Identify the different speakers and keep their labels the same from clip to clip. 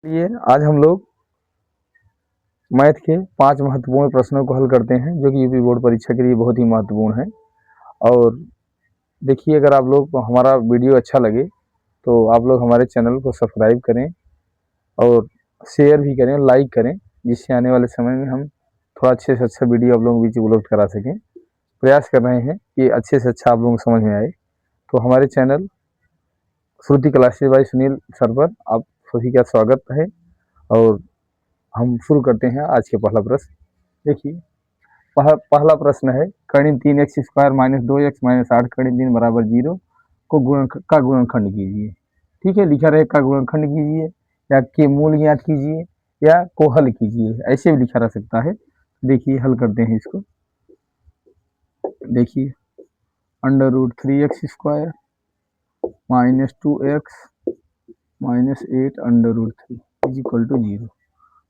Speaker 1: लिए आज हम लोग मैथ के 5 महत्वपूर्ण प्रश्नों को हल करते हैं जो कि यूपी बोर्ड परीक्षा के लिए बहुत ही महत्वपूर्ण है। और देखिए, अगर आप लोग को हमारा वीडियो अच्छा लगे तो आप लोग हमारे चैनल को सब्सक्राइब करें और शेयर भी करें, लाइक करें, जिससे आने वाले समय में हम थोड़ा अच्छे से अच्छा वीडियो आप लोगों के बीच उपलब्ध करा सकें। प्रयास कर रहे हैं कि अच्छे से अच्छा आप लोगों को समझ में आए। तो हमारे चैनल श्रुति क्लासेज बाय सुनील सर पर आप सभी का स्वागत है। और हम शुरू करते हैं आज के पहला प्रश्न। देखिए, पहला प्रश्न है, कर्ण 3x² माइनस 2x माइनस 8 कर्ण 3 बराबर 0 को गुणनखंड कीजिए। ठीक है, लिखा रहे का गुणनखंड कीजिए या के मूल ज्ञात कीजिए या को हल कीजिए, ऐसे भी लिखा रह सकता है। देखिए, हल करते हैं इसको। देखिए, √3x² minus 2x minus 8 √3 is equal to 0।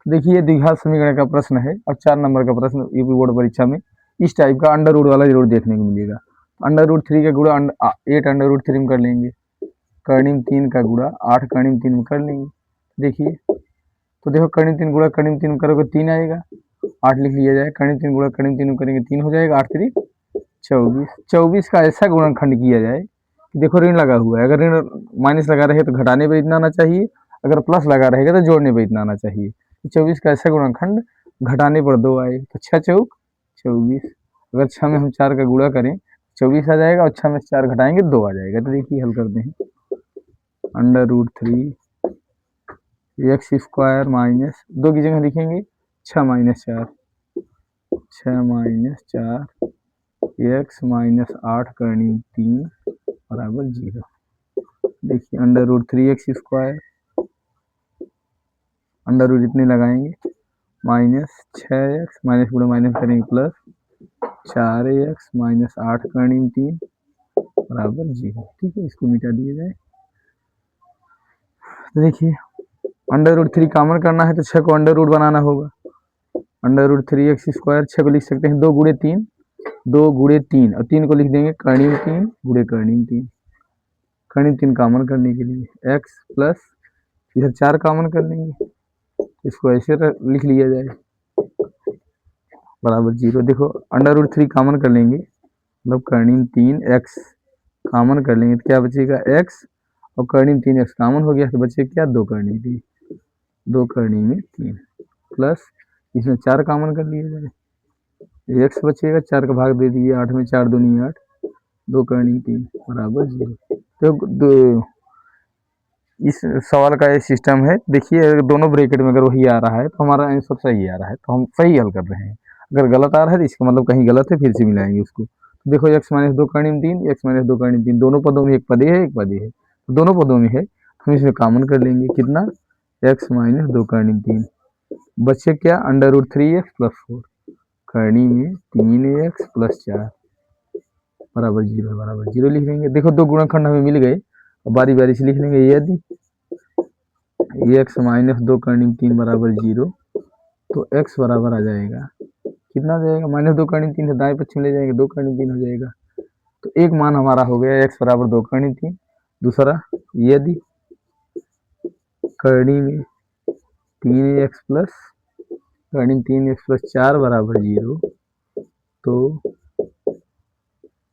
Speaker 1: देखिए, द्विघात समीकरण का प्रश्न है और 4 नंबर का प्रश्न यूपी बोर्ड परीक्षा में इस टाइप का अंडर रूट वाला जरूर देखने को मिलेगा। √3 का गुणा 8 √3 में कर लेंगे, कर्णिम 3 का गुणा 8 कर्णिम 3 में कर लेंगे। देखिए, तो देखो, कर्णिम 3 गुणा कर्णिम 3 में करोगे 3 आएगा, 8 लिख लिया जाए। कर्णिम 3 गुणा कर्णिम 3 में करेंगे 3 हो जाएगा, 8 3 24। 24 का ऐसा गुणनखंड किया जाए कि देखो ऋण लगा हुआ है, अगर ऋण माइनस लगा रहे तो घटाने पर इतना आना चाहिए, अगर प्लस लगा रहेगा तो जोड़ने पर इतना आना चाहिए। 24 का ऐसा गुणनखंड घटाने पर 2 आए तो 6 चौक 24। अगर 6 में हम 4 का गुणा करें 24 आ जाएगा और 6 में 4 घटाएंगे 2 आ जाएगा। तो देखिए, हल करते हैं। √3x² माइनस 2 की जगह लिखेंगे 6 माइनस 4, 6 माइनस 4 x माइनस 8 कर्णिम 3 बराबर 0। देखिए, √3x², अंडर रूट इतने लगाएंगे, माइनस 6x माइनस गुणा माइनस करेंगे प्लस 4x माइनस 8 कर्णिम 3 बराबर 0। ठीक है, इसको मिटा दिया जाए। तो देखिए, √3 कॉमन करना है तो 6 को अंडर रूट बनाना होगा। √3x², 6 को लिख सकते हैं 2 गुणे 3, 2 गुणे 3 और 3 को लिख देंगे कर्णिम 3 गुणे कर्णिम 3। कर्णिम 3 कॉमन करने के लिए x प्लस इधर 4 कॉमन कर लेंगे, इसको ऐसे लिख लिया जाए बराबर 0। देखो, √3 कॉमन कर लेंगे मतलब कर्णिम 3x कॉमन कर लेंगे तो क्या बचेगा x, और कर्णिम 3x कॉमन हो गया तो बचेगा क्या, 2 कर्णिम 3, 2 कर्णिम 3 प्लस इसमें 4 कॉमन कर लिया जाए, x बचेगा, 4 का भाग दे दिए, 8 में 4 दूनी 8, 2 कर्णिम 3 बराबर 0। तो इस सवाल का ये सिस्टम है। देखिए, दोनों ब्रैकेट में अगर वही आ रहा है तो हमारा आंसर सही आ रहा है, तो हम सही हल कर रहे हैं। अगर गलत आ रहा है तो इसका मतलब कहीं गलत है, फिर से मिलाएंगे उसको। तो देखो, x माइनस 2 कर्णिम 3, x माइनस 2 कर्णिम 3, दोनों पदों में एक पद है, एक पद है, तो दोनों पदों में है, हम इसमें कॉमन कर लेंगे। कितना, x माइनस 2 कर्णिम 3, बचे क्या, √3x प्लस 4 कर्णिम में 3x प्लस 4 बराबर 0, बराबर 0 लिख लेंगे। देखो, 2 गुणनखंड हमें मिल गए, बारी बारी से लिख लेंगे। यदि x माइनस 2 कर्णिम 3 बराबर 0 तो x बराबर आ जाएगा, कितना आ जाएगा, माइनस 2 कर्णिम 3 से दाएं पक्ष में ले जाएंगे, 2 कर्णिम 3 हो जाएगा। तो एक मान हमारा हो गया x बराबर 2 कर्णिम 3। दूसरा, यदि कर्णिम 3x प्लस कर्णिम 3x प्लस 4 बराबर 0 तो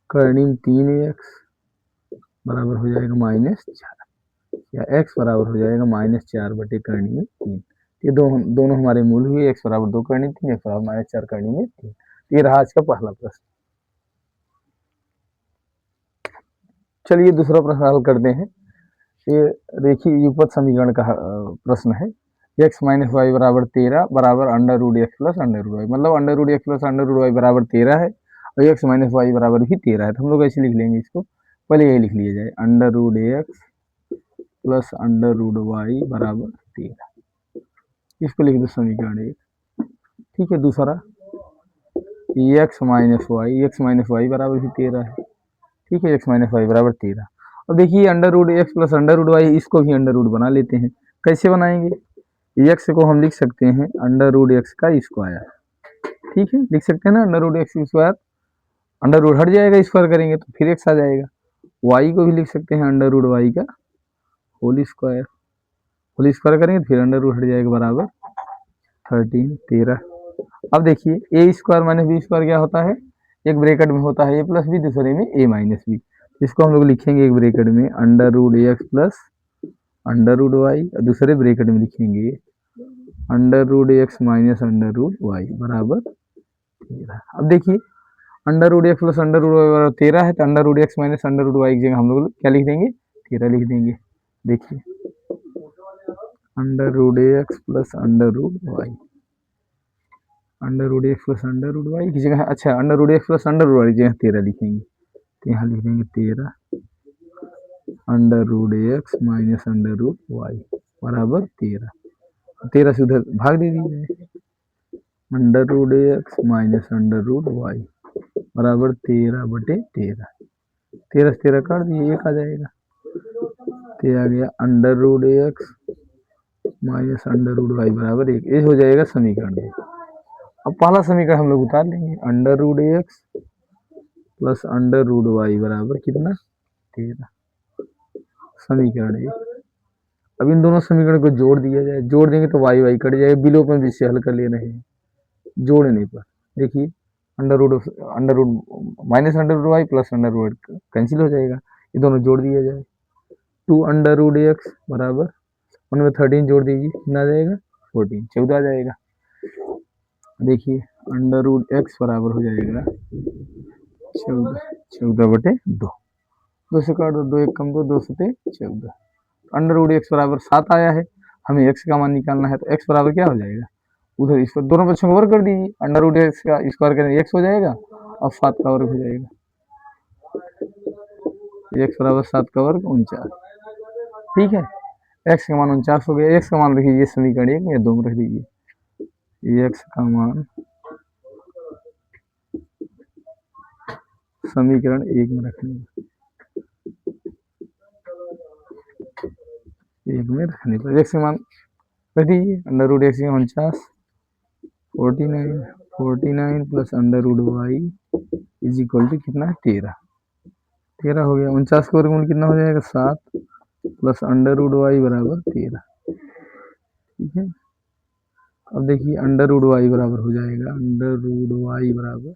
Speaker 1: कर्णिम 3x बराबर हो जाएगा -4, या x बराबर हो जाएगा -4 बटे कर्णिम 3। ये दोनों हमारे मूल हुए, x बराबर 2 कर्णिम 3, x बराबर -4 कर्णिम 3। ये रहा आज का पहला प्रश्न। चलिए, दूसरा प्रश्न हल करते हैं। ये रेखीय युगपत समीकरण का प्रश्न है। x माइनस वाई बराबर 13 बराबर √x प्लस √y, मतलब √x प्लस √y बराबर 13 है और x माइनस वाई बराबर भी 13 है। तो हम लोग ऐसे लिख लेंगे इसको, पहले यही लिख लिया जाए, √x प्लस √y बराबर 13, इसको लिख दो समीकरण 1। ठीक है, दूसरा x माइनस वाई बराबर भी 13 है। ठीक है, x माइनस वाई बराबर 13। अब देखिए, √x प्लस √y, इसको भी अंडर रूट बना लेते हैं। कैसे बनाएंगे, x को हम लिख सकते हैं √x का स्क्वायर। ठीक है, लिख सकते हैं ना, √x स्क्वायर, अंडर रूट हट जाएगा, स्क्वायर करेंगे तो फिर x आ जाएगा। y को भी लिख सकते हैं √y का होल स्क्वायर। होल स्क्वायर करेंगे फिर अंडर रूट हट जाएगा बराबर 13। अब देखिए ए स्क्वायर माइनस बी स्क्वायर क्या होता है, एक ब्रैकेट में होता है ए प्लस बी, दूसरे में ए माइनस बी। इसको हम लोग लिखेंगे एक ब्रैकेट में under root A X plus under root Y, और दूसरे ब्रैकेट में लिखेंगे under root x minus under root Y बराबर 13। अब देखिए under root x plus under root Y बराबर 13 है, तो under root x minus under root Y की जगह हम लोग क्या लिख देंगे, 13 लिख देंगे। देखिए under root x plus under root y, under root x plus under root Y की जगह, अच्छा under root x plus under root Y की जगह 13 लिखेंगे, तो यहाँ लिख देंगे 13 under root x minus under root Y बराबर 13। 13 से उधर भाग दे दीजिए, under root x minus under root Y बराबर 13/13। 13 से 13 काट दिए, एक आ जाएगा, तो आ गया under root x minus under root Y बराबर 1। ये हो जाएगा समीकरण। अब पहला समीकरण हम लोग उतार लेंगे, under root x plus under root Y बराबर कितना 13, समीकरण 1। अब इन दोनों समीकरण को जोड़ दिया जाए, जोड़ देंगे तो वाई वाई कट जाएगा, विलोपन में से हल कर लेना है जोड़ने पर। देखिए under root minus under root y plus under root cancel हो जाएगा, ये दोनों जोड़ दिया जाए, 2 अंडर रूट एक्स बराबर उनमें 13 जोड़ दीजिए, कितना आ जाएगा 14, 14 आ जाएगा। देखिए अंडर रूट एक्स बराबर हो जाएगा 14/2, 2 से काट दो, 2 1 कम 2, 2 7 14। अंडर रूट एक्स बराबर 7 आया है, हमें एक्स का मान निकालना है, तो एक्स बराबर क्या हो जाएगा, उधर इस पर दोनों पक्षों को वर्ग कर दीजिए, अंडर रूट एक्स का स्क्वायर करेंगे एक्स हो जाएगा और 7 का वर्ग हो जाएगा, एक्स बराबर 7 का वर्ग 49। ठीक है, एक्स का मान 49 हो गया, एक्स का मान रखिए समीकरण 1 या 2 में रख दीजिए, एक्स का मान समीकरण 1 में रखने, 1 में रखने पर एक्स का मान रख दीजिए, under root x 49 49 plus under root y is equal to कितना है 13 हो गया। 49 का वर्गमूल कितना हो जाएगा 7 प्लस अंडर रूट वाई बराबर 13। ठीक है, अब देखिए अंडर रूट वाई बराबर हो जाएगा अंडर रूट वाई बराबर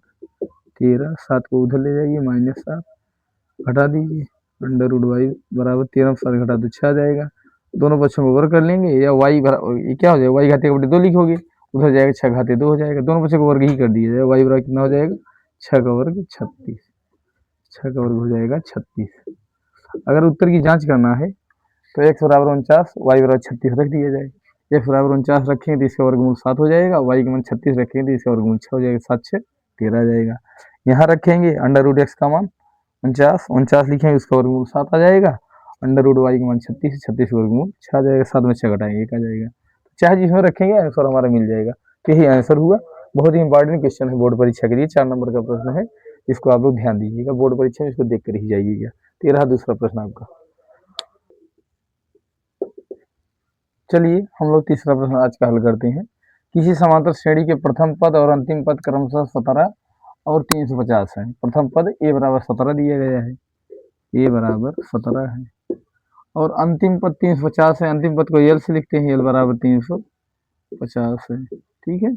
Speaker 1: 13, 7 को उधर ले जाइए -7 घटा दीजिए, अंडर रूट वाई बराबर 13 7 घटा दो 6 आ जाएगा, दोनों पक्षों को वर्ग कर लेंगे, या वाई ये क्या हो जाएगा वाई घाते का 2 लिखोगे, उधर जाएगा 6 घाते 2 हो जाएगा, दोनों पक्षों को वर्ग ही कर दिया जाएगा, वाई बराबर कितना हो जाएगा 6 का वर्ग 36, 6 का वर्ग हो जाएगा 36। अगर उत्तर की जांच करना है तो एक्स बराबर 49 वाई बराबर 36 रख दिया जाए, एक्स बराबर 49 रखेंगे तो इसका वर्गमूल 7 हो जाएगा, वाई का मान 36 रखेंगे तो इसका वर्गमूल 6 हो जाएगा, 7 6 13 आ जाएगा। यहाँ रखेंगे अंडर रूट एक्स का मान 49 लिखेंगे, उसका वर्गमूल 7 आ जाएगा, अंडर रूट वाई का मान 36 36 वर्गमूल 6 आ जाएगा, 7 में 6 घटाएंगे 1 आ जाएगा, चाहे जिसमें रखेंगे आंसर हमारा मिल जाएगा। तो यही आंसर हुआ। बहुत ही इंपॉर्टेंट क्वेश्चन है बोर्ड परीक्षा के लिए, 4 नंबर का प्रश्न है, इसको आप लोग ध्यान दीजिएगा, बोर्ड परीक्षा में इसको देख कर ही जाइएगा। तो ये रहा दूसरा प्रश्न आपका। चलिए हम लोग तीसरा प्रश्न आज का हल करते हैं। किसी समांतर श्रेणी के प्रथम पद और अंतिम पद क्रमशः 17 और 350 है। प्रथम पद ए बराबर 17 दिया गया है, ए बराबर 17 है, और अंतिम पद 350 है, अंतिम पद को एल से लिखते हैं, एल बराबर 350 है। ठीक है,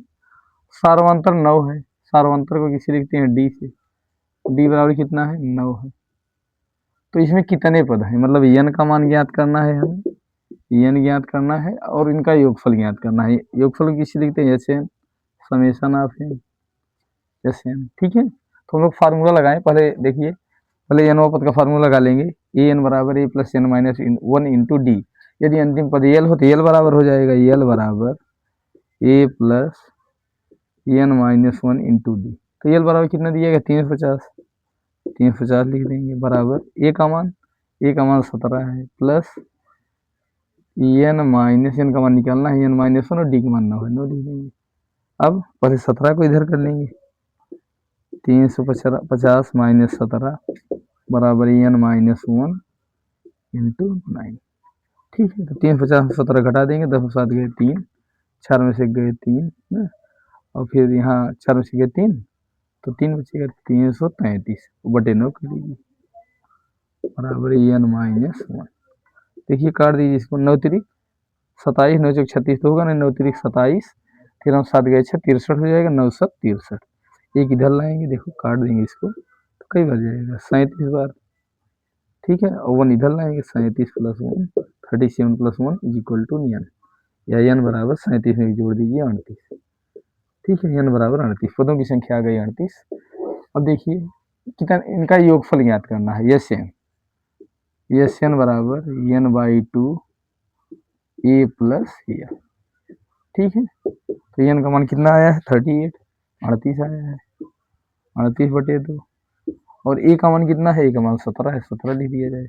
Speaker 1: सार्वंतर 9 है, सार्वंतर को किसी लिखते हैं डी से, डी बराबर कितना है 9 है। तो इसमें कितने पद हैं, मतलब एन का मान ज्ञात करना है, हमें एन ज्ञात करना है और इनका योगफल ज्ञात करना है। योगफल किसी लिखते हैं H N, summation of N, S N. ठीक है, तो हम लोग फार्मूला लगाएं, पहले देखिए, पहले एन पद का फार्मूला लगा लेंगे, ए एन बराबर A plus N minus 1 into D. यदि अंतिम पद एल हो तो एल बराबर हो जाएगा एल बराबर A plus N minus 1 into D. तो एल बराबर कितना दिएगा 350, 350 लिख देंगे, बराबर ए का मान 17 है, प्लस एन माइनस एन का मान निकालना है, एन माइनस 1 और डी का मान 9 है, 9 लिख देंगे। अब पहले 17 को इधर कर लेंगे, 350 माइनस 17 बराबर एन माइनस 1 इंटू 9। ठीक है, तो 350 में 17 घटा देंगे, 10 में 7 गए 3, 4 में से गए 3 ना, और फिर यहाँ 4 में से गए 3, तो 3 बचेगा 333 बटे 9 कर लीजिए, बराबर एन माइनस 1। देखिए काट दीजिए इसको, 9 3 27 9 चौक 36 तो होगा ना, 9 तिरिक 27, 13 7 गए 6 63 हो जाएगा, 9 7 63। एक इधर लाएंगे, देखो काट देंगे इसको तो कई बार जाएगा 37 बार, ठीक है। और 1 इधर लाएंगे, 37 plus 1 37 plus 1 is equal to n, या n बराबर 37 में जोड़ दीजिए 38, ठीक है। n बराबर 38, पदों की संख्या आ गई 38। अब देखिए कितना इनका योगफल ज्ञात करना है, यस एन बराबर n/2 a प्लस a, ठीक है। तो n का मान कितना आया है 38, 38 आया है, 38/2। और a का मान कितना है, a का मान 17 है, 17 लिख दिया जाए,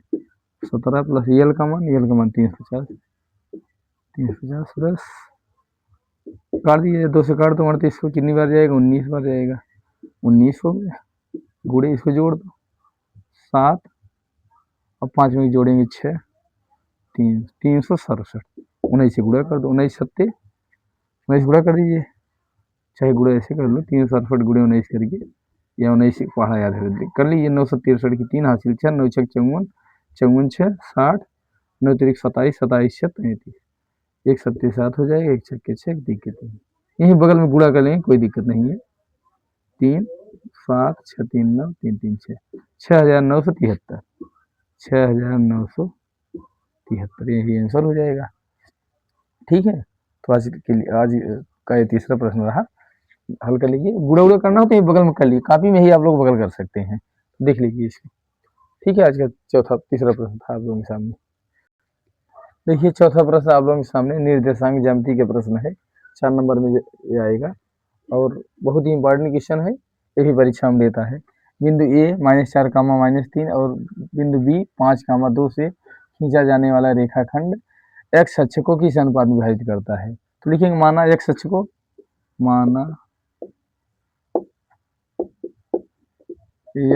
Speaker 1: 17 प्लस यल का मान 350, 350 प्लस काट दिया, 2 से काट दो 38 को, कितनी बार जाएगा 19 बार जाएगा, 19 हो गया, गुड़े इसको जोड़ दो 7 और 5 में जोड़ेंगे 6, 367, 19 से गुड़ा कर दो, 19 सत्ते 19 गुड़ा कर दीजिए, चाहे गुड़ा ऐसे कर लो, 367 गुड़े 19 करके, या 19 पढ़ा याद कर लीजिए, 963 की 3 हासिल 6, 9 6 54, 54 6 60, 9 तिरिक 27, 27 6 33, 1 7 7 हो जाएगा, 1 6 6 दिक्कत नहीं, यही बगल में गुड़ा कर लेंगे, कोई दिक्कत नहीं है, 3 7 6 3 9 3 3 6, 6973, 6973, यही आंसर हो जाएगा, ठीक है। तो आज के लिए आज का ये तीसरा प्रश्न रहा, हल कर लीजिए, गुड़ा उड़ा करना हो तो ये बगल में कर लीजिए, कापी में ही आप लोग बगल कर सकते हैं, देख लीजिए इसको, ठीक है। आज का तीसरा प्रश्न था आप लोगों के सामने। देखिए चौथा प्रश्न आप लोगों के सामने निर्देशांक ज्यामिति के प्रश्न है, 4 नंबर में ये आएगा, और बहुत ही इंपॉर्टेंट क्वेश्चन है, ये भी परीक्षा में देता है। बिंदु ए -4, -3 और बिंदु बी 5, 2 से खींचा जाने वाला रेखाखंड एक्स अक्ष को किस अनुपात में विभाजित करता है, तो लिखेंगे माना एक्स अक्ष को, माना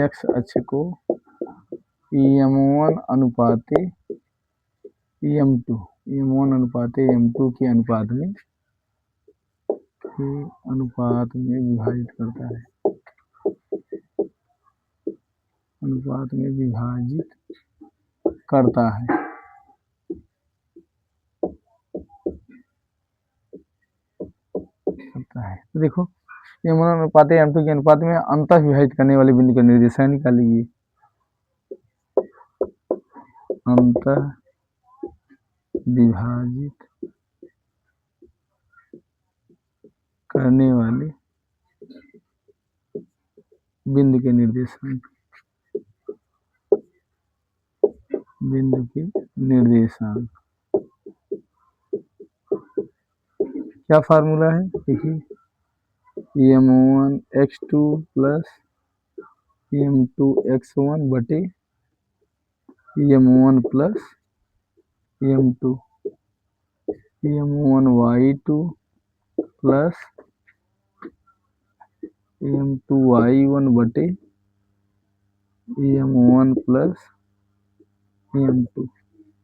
Speaker 1: एक्स अक्ष को m1 अनुपाते m2 के अनुपात में विभाजित करता है, अनुपात में विभाजित करता है, तो देखो m1 अनुपात m2 के अनुपात में अंतः विभाजित करने वाले बिंदु का निर्देशांक निकाल लीजिए, अंतः विभाजित करने वाले बिंदु के निर्देशांक, बिंदु के निर्देशांक क्या फार्मूला है, देखिए m1 x2 plus m2 x1 बटे m1 plus m2, m1 y2 plus m2 y1 बटे m1 प्लस m2,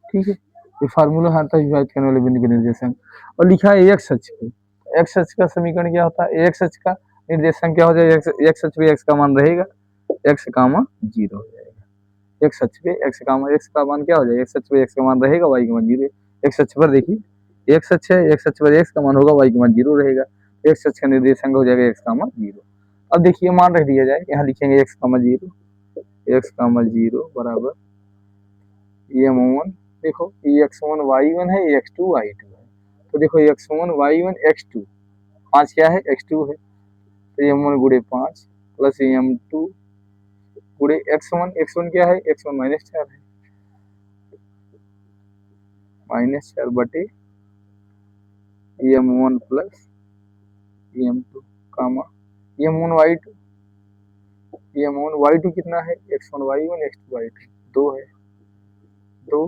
Speaker 1: ठीक है। ये फार्मूला आता है विभाजित करने वाले बिंदु के निर्देशांक, और लिखा है एक्स अक्ष पे, एक्स अक्ष का समीकरण क्या होता है, एक्स अक्ष का निर्देशांक क्या हो जाएगा, एक्स अक्ष पे एक्स का मान रहेगा, एक्स कामा 0 हो जाएगा, एक्स अक्ष पे एक्स का मान क्या हो जाएगा, एक्स अक्ष पे एक्स का मान रहेगा, वाई का मान 0, एक्स अक्ष पर देखिए एक्स अक्ष है, एक्स अक्ष पर एक्स का मान होगा, वाई का मान 0 रहेगा, एक्स अक्ष का निर्देशांक हो जाएगा एक्स कामा 0। अब देखिए मान रख दिया जाए, यहाँ लिखेंगे एक्स कामा 0, एक्स कामा 0 बराबर m1, देखो ये x1 y1 है, ये x2 y2 है, तो देखो ये x1 y1 x2, 5 क्या है x2 है, तो m1 गुड़े 5 प्लस m2 गुड़े x1 क्या है, x1 -4 है, -4 बटे m1 प्लस m2 कामा m1 y2 कितना है, x1 y1 x2 y2 2 है, 2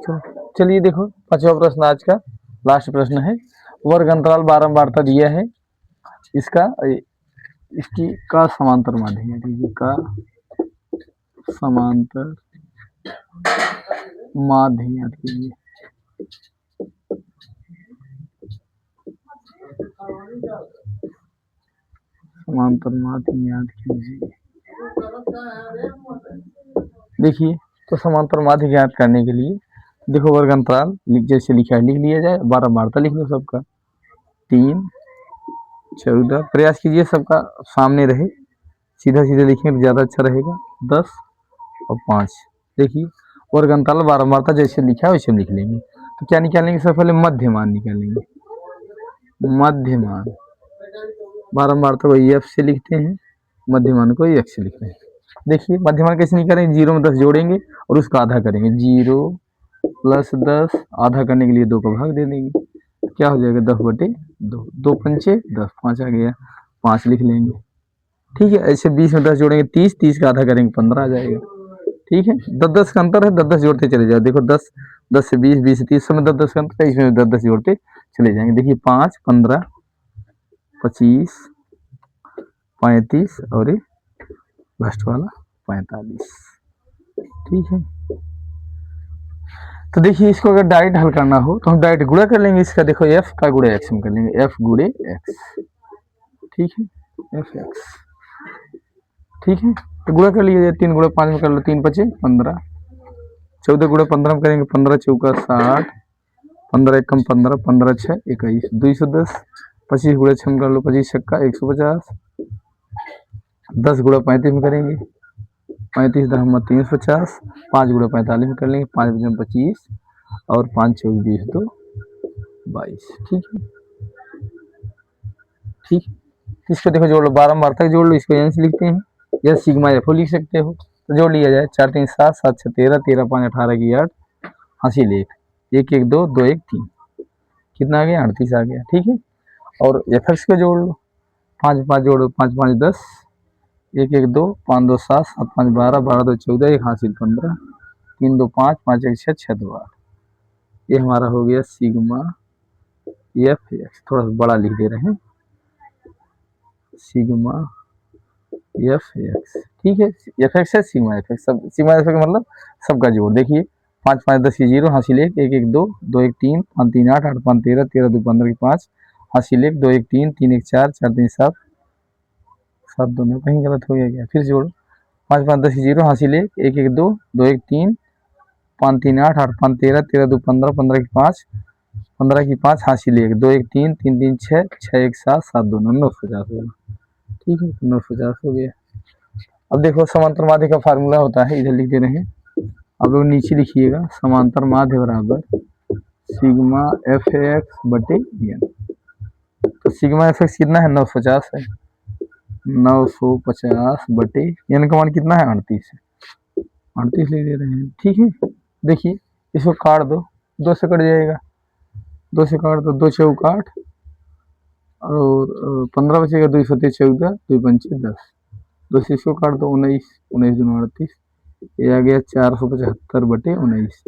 Speaker 1: चलिए देखो 5वां प्रश्न आज का लास्ट प्रश्न है। वर्ग अंतराल बारंबारता दिया है, इसका इसकी का समांतर माध्यम का समांतर माध्य याद कीजिए। समांतर माध्य याद कीजिए। देखिए तो समांतर माध्य ज्ञात करने के लिए देखो वर्ग अंतराल जैसे लिखा है लिख लिया जाए, बारंबारता लिख लो सबका 3 14, प्रयास कीजिए सबका सामने रहे, सीधा सीधे लिखेंगे तो ज़्यादा अच्छा रहेगा। 10 और 5। देखिए वर्ग अंतराल बारंबारता जैसे लिखा है वैसे हम लिख लेंगे। तो क्या निकालेंगे, सबसे पहले मध्यमान निकालेंगे। मध्यमान बारंबारता को एफ से लिखते हैं, मध्यमान को एक्स से लिखते हैं। देखिए मध्यमान कैसे निकालेंगे, 0 में 10 जोड़ेंगे और उसका आधा करेंगे। 0 + 10 आधा करने के लिए 2 का भाग दे देंगे, क्या हो जाएगा 10/2। 2 पंचे 10, 5 आ गया, 5 लिख लेंगे। ठीक है, ऐसे 20 में 10 जोड़ेंगे 30, 30 का आधा करेंगे 15 आ जाएगा। ठीक है, 10-10 का अंतर है, 10-10 जोड़ते चले जाओ। देखो 10 10 से 20, 20 से 30, समय 10-10 का अंतर है, इसमें 10-10 जोड़ते चले जाएंगे। देखिए 5 15 25 35 और ये लास्ट वाला 45। ठीक है, तो देखिए इसको अगर डायरेक्ट हल करना हो तो हम डायरेक्ट गुणा कर लेंगे इसका। देखो f का गुणा x हम कर लेंगे, f गुणे x। ठीक है, f x। ठीक है, तो गुणा कर लीजिए, 3 गुणा 5 में कर लो, 3 5 15, 14 गुणा 15 में करेंगे, 15 चौका 60, 15 एकम 15, 15 6 21, 210। 25 गुणा 6 में कर लो, 25 छक्का 150, 10 गुणा 35 में करेंगे, 35 10 350, 5 गुणा 45 में कर लेंगे, 5 5 25 और 5 चौक 20 2 22। ठीक है, ठीक, इसको देखो जोड़ लो, बारंबारता जोड़ लो, इसको यहाँ से लिखते हैं या सिग्मा एफ लिख सकते हो, तो जोड़ लिया जाए। 4 3 7 7 6 13 13 5 18 की 8 हासिल 1 1 1 2 2 1 3, कितना आ गया 38 आ गया। ठीक है, और एफ एक्स को जोड़ लो, 5 5 जोड़ो, 5 5 10, 1 1 2 5 2 7 7 5 12 12 2 14, 1 हासिल 15, 3 2 5 5 1 6 6 2 8। ये हमारा हो गया सिग्मा एफ एक्स। थोड़ा सा बड़ा लिख दे रहे हैं, सिग्मा एफ एक्स। ठीक है, एफ एक्स है सिग्मा एफ एक्स, सब सिग्मा एफ एक्स मतलब सबका जोड़। देखिए 5 5 10 की 0 हासिल 1 1 1 2 2 1 3 5 3 8 8 5 13 13 2 15 की 5 हासिल 1 2 1 3 3 1 4 4 3 7 7 2 में कहीं गलत हो गया क्या, फिर जोड़। 5 5 10 की 0 हासिल 1 1 1 2 2 1 3 5 3 8 8 5 13 13 2 15 15 की 5 15 की 5 हासिल 1 2 1 3 3 3 6 6 1 7 7 2 950 होगा। ठीक है, 950 हो गया। अब देखो समांतर माध्य का फार्मूला होता है, इधर लिख दे रहे हैं, आप लोग नीचे लिखिएगा, समांतर माध्य बराबर सिग्मा एफ एक्स बटे एन। तो सिग्मा एफ एक्स कितना है 950 है, 950 बटे एन का मान कितना है 38 है, 38 ले दे रहे हैं। ठीक है, देखिए इसको काट दो, 2 से कट जाएगा, 2 से काट दो, 2 चौक 8 और 15 बचेगा, 2 सत्ते 14 2 पंचे 10, 2 से इसको काट दो, 19 19 दूनी 38, ये आ गया 475 बटे 19।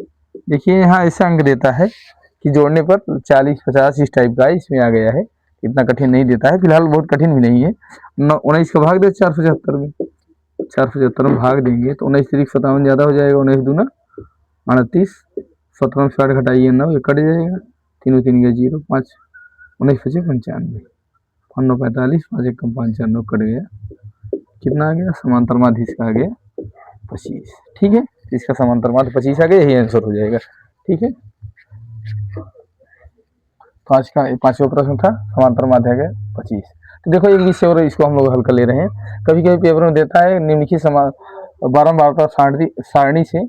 Speaker 1: देखिए यहाँ ऐसा अंक देता है कि जोड़ने पर 40 50 इस टाइप का इसमें आ गया है, इतना कठिन नहीं देता है, फिलहाल बहुत कठिन भी नहीं है। 19 का भाग दे 475 में, 475 में भाग देंगे तो 19 3 57 ज़्यादा हो जाएगा, 19 दूना 38, 17 में 60 घटाइए 9, ये कट जाएगा, 3 3 का 0 5 19 5 95, 9 45 5 1 5 4 9 कट गया, कितना आ गया समांतर माध्य इसका आ गया 25। ठीक है, इसका समांतर माध्य 25 आ गया, यही आंसर हो जाएगा। ठीक है, तो आज का 5वां प्रश्न था समांतर माध्य आ गया 25। तो देखो एक विषय और इसको हम लोग हल कर ले रहे हैं। कभी कभी पेपर में देता है निम्नलिखित बारंबारता सारणी से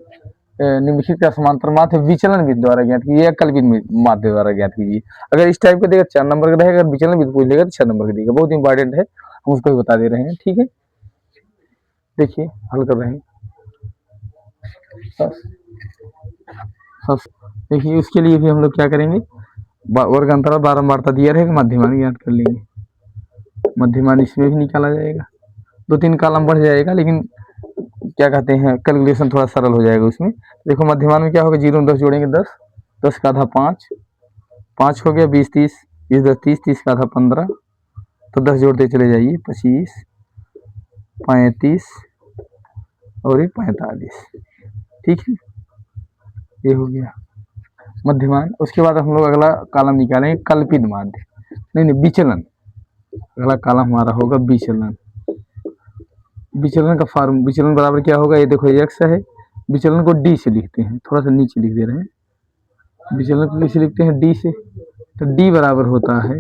Speaker 1: निम्नलिखित का समांतर माध्य विचलन विधि द्वारा ज्ञात कीजिए या कल्पित माध्य द्वारा ज्ञात कीजिए। अगर इस टाइप का देगा 4 नंबर का रहेगा, अगर विचलन विधि पूछ लेगा तो 6 नंबर का देगा, बहुत इंपॉर्टेंट है, हम उसको भी बता दे रहे हैं। ठीक है, देखिए हल कर रहे हैं। देखिए उसके लिए भी हम लोग क्या करेंगे, वर्ग अंतराल बारंबारता दिया रहेगा, मध्यमान ज्ञात कर लेंगे, मध्यमान इसमें भी निकाला जाएगा, 2 3 कॉलम बढ़ जाएगा, लेकिन क्या कहते हैं कैलकुलेशन थोड़ा सरल हो जाएगा उसमें। देखो मध्यमान में क्या होगा, 0 में 10 जोड़ेंगे 10, 10 का आधा 5, 5 हो गया 20 30, 20 10 30, 30 का आधा 15, तो 10 जोड़ते चले जाइए 25 35 और ये 45। ठीक है, ये हो गया मध्यमान। उसके बाद हम लोग अगला कॉलम निकालेंगे कल्पित माध्य, नहीं विचलन। अगला कॉलम हमारा होगा विचलन। विचलन का फॉर्म, विचलन बराबर क्या होगा, ये देखो एक्स है, विचलन को डी से लिखते हैं, थोड़ा सा नीचे लिख दे रहे हैं। विचलन को किसे लिखते हैं, डी से। तो डी बराबर होता है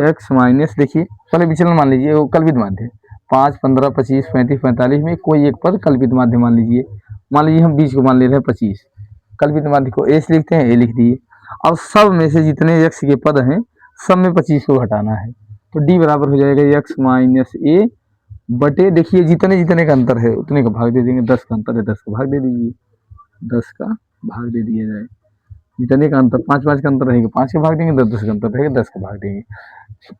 Speaker 1: एक्स माइनस, देखिए पहले विचलन मान लीजिए वो कल्पित माध्य, 5 15 25 35 45 में कोई एक पद कल्पित माध्य मान लीजिए। मान लीजिए हम 20 को मान ले रहे हैं 25, कल्पित माध्य को ए से लिखते हैं, ए लिख दिए। अब सब में से जितने एक्स के पद हैं सब में 25 को घटाना है, तो डी बराबर हो जाएगा एक्स माइनस ए बटे, देखिए जितने जितने का अंतर है उतने का भाग दे देंगे, 10 का अंतर है 10 का भाग दे दीजिए, 10 का भाग दे दिया जाए। जितने का अंतर 5 5 का अंतर रहेगा 5 का भाग देंगे, 10 10 का अंतर रहेगा 10 का भाग देंगे।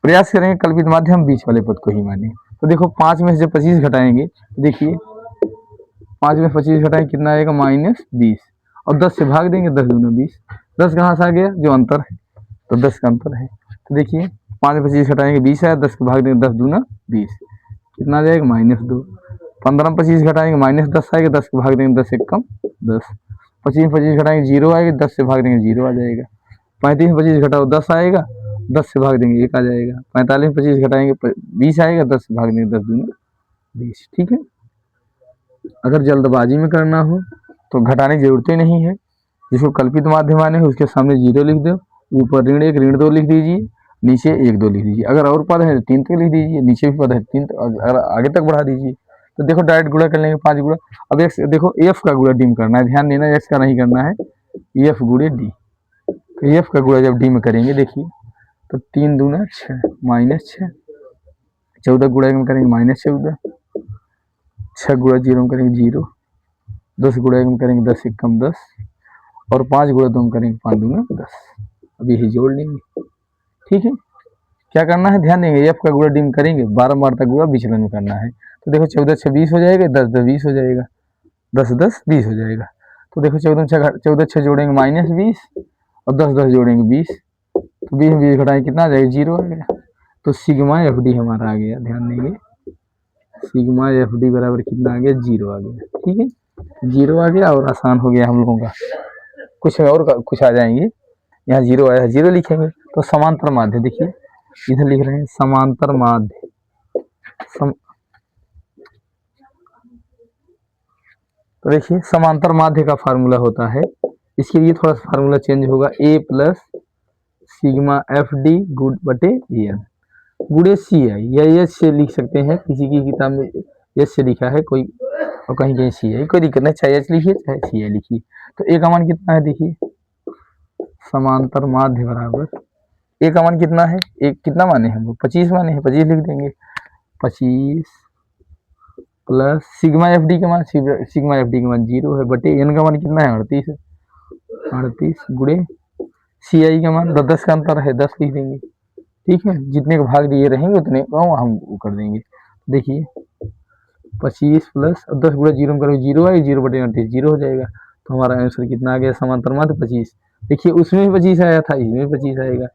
Speaker 1: प्रयास करेंगे कल्पित माध्य हम बीच वाले पद को ही माने। तो देखो 5 में से जब 25 घटाएंगे तो देखिए 5 में 25 घटाएंगे कितना आएगा, -20, और 10 से भाग देंगे, 10 दूना 20, 10 कहाँ से आ गया, जो अंतर है, तो 10 का अंतर है। तो देखिए 5 में 25 घटाएंगे 20 आया, 10 को भाग देंगे, 10 दूना 20, कितना आ जाएगा, -2। 15 में 25 घटाएंगे -10 आएगा, 10 को भाग देंगे, 10 1 कम 10। 25 में 25 घटाएंगे 0 आएगा, 10 से भाग देंगे 0 आ जाएगा। 35 में 25 घटाओ 10 आएगा, 10 से भाग देंगे 1 आ जाएगा। 45 में 25 घटाएंगे 20 आएगा, 10 से भाग देंगे 10 दूना 20। ठीक है, अगर जल्दबाजी में करना हो तो घटाने की जरूरत ही नहीं है। जिसको कल्पित माध्य माने है उसके सामने 0 लिख दो, ऊपर ऋण 1 ऋण 2 लिख दीजिए, नीचे 1 2 लिख दीजिए। अगर और पद है तो 3 तक लिख दीजिए, नीचे भी पद है 3, अगर आगे तक बढ़ा दीजिए। तो देखो डायरेक्ट गुणा कर लेंगे 5 गुणा। अब एक्स देखो एफ का गुणा डी में करना है, ध्यान देना एक्स का नहीं करना है, एफ गुणे डी। तो एफ का गुणा जब डी में करेंगे देखिए तो 3 दूना 6 -6, 14 गुणा में करेंगे -14, 6 गुणा 0 में करेंगे 0, 10 गुणा में करेंगे 10 1 कम 10, और 5 गुणा 2 में करेंगे 5 दूना 10। अब यही जोड़ लेंगे। ठीक है, क्या करना है, ध्यान देंगे एफ का गुणा डी में करेंगे, बारंबार तक गुणा विचलन में करना है। तो देखो 14 6 20 हो जाएगा, 10 10 20 हो जाएगा, 10 10 20 हो जाएगा। तो देखो 14 6 जोड़ेंगे -20, और 10 10 जोड़ेंगे 20, तो 20 20 घटाएंगे कितना आ जाएगा, 0 आ गया। तो सिग्मा एफ डी हमारा आ गया, ध्यान देंगे सिग्मा एफ डी बराबर कितना आ गया, 0 आ गया। ठीक है, 0 आ गया और आसान हो गया हम लोगों का। कुछ और कुछ आ जाएंगे, यहाँ 0 आया, 0 लिखेंगे। तो समांतर माध्य, देखिए इधर लिख रहे हैं समांतर माध्य, तो देखिए समांतर माध्य का फार्मूला होता है, इसके लिए थोड़ा सा फार्मूला चेंज होगा, a plus sigma F D good बटे एन गुड़े सी आई, या एच से लिख सकते हैं, किसी की किताब में एच से लिखा है कोई, और कहीं कहीं सी आई, कोई दिक्कत नहीं, चाहे एच लिखिए चाहे सी आई लिखिए। तो ए का मान कितना है, देखिए समांतर माध्य बराबर ए का मान कितना है, एक कितना माने हैं हम लोग, 25 माने हैं, 25 लिख देंगे। 25 प्लस सिग्मा एफ डी का मान, सिग्मा एफ डी का मान 0 है, बटे एन का मान कितना है, 38 है, 38 गुड़े सी आई का मान 10 का अंतर है, 10 लिख देंगे। ठीक है, जितने का भाग दिए रहेंगे उतने को हम कर देंगे। देखिए 25 प्लस 10 गुणा 0 में करोगे 0 आएगा, 0 बटे 38 0 हो जाएगा। तो हमारा आंसर कितना आ गया, समांतर माध्य 25। देखिए उसमें भी 25 आया था, इसमें भी 25 आएगा,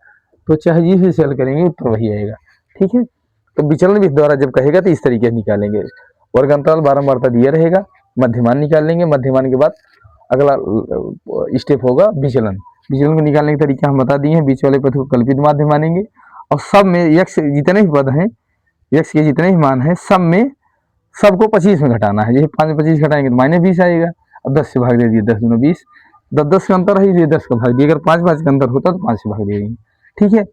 Speaker 1: तो चाहे जिस भी सेल करेंगे उत्तर वही आएगा। ठीक है, तो विचलन विधि द्वारा जब कहेगा तो इस तरीके से निकालेंगे। वर्ग अंतराल बारंबारता दिया रहेगा, मध्यमान निकाल लेंगे, मध्यमान के बाद अगला स्टेप होगा विचलन। विचलन को निकालने के तरीके हम बता दिए हैं, बीच वाले पद को कल्पित माध्य मानेंगे, और सब में एक्स जितने भी पद हैं, एक्स के जितने भी मान हैं, सब में सबको 25 में घटाना है। जैसे 5 में 25 घटाएंगे तो -20 आएगा, अब 10 से भाग दे दिए, 10 दूना 20, 10 10 का अंतर है इसलिए 10 का भाग दिए, अगर 5 5 का अंतर होता तो 5 से भाग देंगे। ठीक है,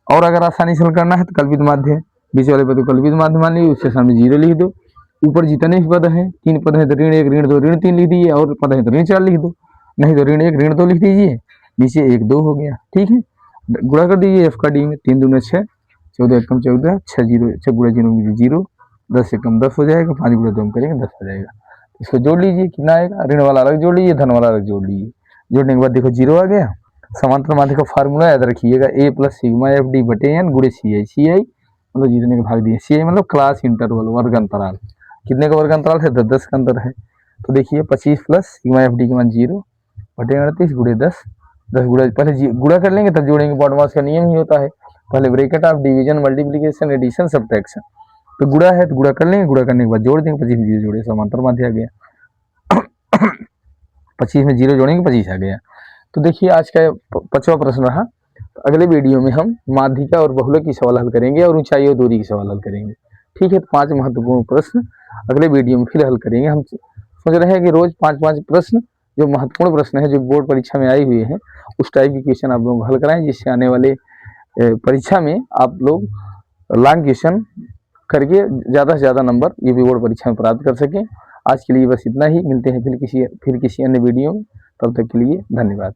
Speaker 1: और अगर आसानी से करना है तो कल्पित माध्य, बीच वाले पद को कल्पित माध्य मान लीजिए, उसके सामने 0 लिख दो, ऊपर जितने भी पद हैं, 3 पद है तो ऋण 1 ऋण 2 ऋण 3 लिख दीजिए, और पद है तो ऋण 4 लिख दो, नहीं तो ऋण 1 ऋण 2 लिख दीजिए, नीचे 1 2 हो गया। ठीक है, गुणा कर दीजिए एफ का डी में, 3 दूना 6, 14 1 कम 14, 6 0 6 गुणा 0 0, 10 से कम 10 हो जाएगा, 5 गुणा 2 करेंगे 10 हो जाएगा। इसको जोड़ लीजिए, कितना आएगा, ऋण वाला अलग जोड़ लीजिए, धन वाला अलग जोड़ लीजिए। जोड़ने के बाद देखो 0 आ गया। समांतर माध्य का फार्मूला याद रखिएगा, a plus sigma F D बटे एन गुड़े सी आई, सी आई मतलब जितने के भाग दिए, सी आई मतलब क्लास इंटरवल, वर्ग अंतराल। कितने का वर्ग अंतराल है, 10 10 का अंतर है, तो देखिए 25 प्लस सिग्मा एफ डी के मान 0 बटे 38 गुणे 10, 10 गुणा पहले गुणा कर लेंगे तब जोड़ेंगे, बॉडमास का नियम ही होता है, पहले bracket of division multiplication addition subtraction. तो गुणा है तो गुणा कर लेंगे, गुणा करने के बाद जोड़ देंगे, 25 में 0 जोड़े समांतर माध्य आ गया 25 में 0 जोड़ेंगे 25 आ गया। तो देखिए आज का 5वां प्रश्न रहा। तो अगले वीडियो में हम माध्यिका और बहुलक की सवाल हल करेंगे और ऊंचाई और दूरी की सवाल हल करेंगे। ठीक है, तो 5 महत्वपूर्ण प्रश्न अगले वीडियो में फिर हल करेंगे। हम सोच रहे हैं कि रोज 5-5 प्रश्न जो महत्वपूर्ण प्रश्न है जो बोर्ड परीक्षा में आए हुए हैं उस टाइप के क्वेश्चन आप लोग हल कराएं, जिससे आने वाले परीक्षा में आप लोग लॉन्ग क्वेश्चन करके ज़्यादा से ज़्यादा नंबर यूपी बोर्ड परीक्षा में प्राप्त कर सकें। आज के लिए बस इतना ही, मिलते हैं फिर किसी अन्य वीडियो में, तब तक के लिए धन्यवाद।